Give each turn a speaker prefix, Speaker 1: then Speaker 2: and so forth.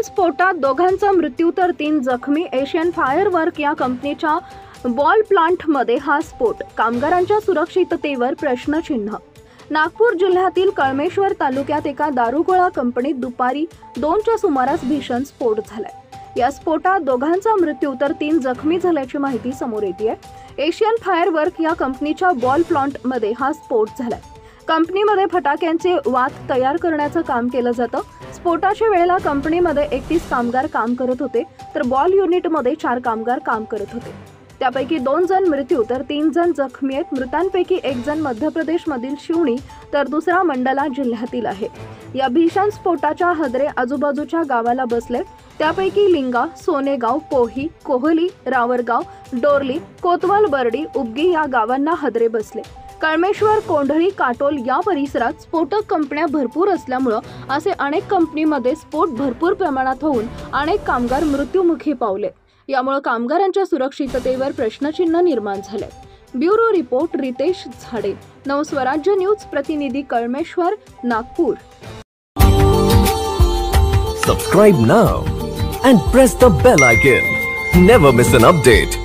Speaker 1: स्फोटात दोघांचा मृत्यू तर 3 जखमी। एशियन फायरवर्क या कंपनीच्या बॉल प्लांटमध्ये हा स्फोट, कामगारांच्या सुरक्षिततेवर प्रश्नचिन्ह। नागपूर जिल्ह्यातील कळमेश्वर तालुक्यात एका दारुगोळा कंपनीत दुपारी 2च्या सुमारास भीषण स्फोट झालाय। या स्फोटात दोघांचा मृत्यू तर 3 जखमी झाल्याची माहिती समोर येते। एशियन फायरवर्क या कंपनीच्या बॉल प्लांटमध्ये हा स्फोट झालाय। कंपनीमध्ये फटाक्यांचे वात तयार करण्याचं काम केलं जातं। स्फोटाच्या वेळेला कंपनीमध्ये 31 कामगार काम करत होते, तर बॉल युनिटमध्ये 4 कामगार काम करत होते। त्यापैकी 2 जण मृत्यू तर 3 जण जखमी आहेत। मृतांपैकी एक जण मध्य प्रदेशमधील शिवणी तर दुसरा मंडला जिल्ह्यातील आहे। या भीषण स्फोटाच्या हादरे आजूबाजूच्या गावाला बसले। त्यापैकी लिंगा, सोनेगाव, पोही, कोहली, रावरगाव, डोरली, कोतवाल, बर्डी, उबगी या गावांना हादरे बसले। कळमेश्वर, कोंढळी, काटोल या परिसरात स्फोटक कंपन्या भरपूर असल्यामुळे असे अनेक कंपनीमध्ये स्फोट भरपूर प्रमाणात होऊन अनेक कामगार मृत्युमुखी पावले। यामुळे कामगारांच्या सुरक्षिततेवर प्रश्नचिन्ह निर्माण झाले। ब्युरो रिपोर्ट रितेश झाडे, नवस्वराज्य न्यूज प्रतिनिधी, Kalmeshwar, Nagpur.
Speaker 2: Subscribe now and press the bell icon. Never miss an update.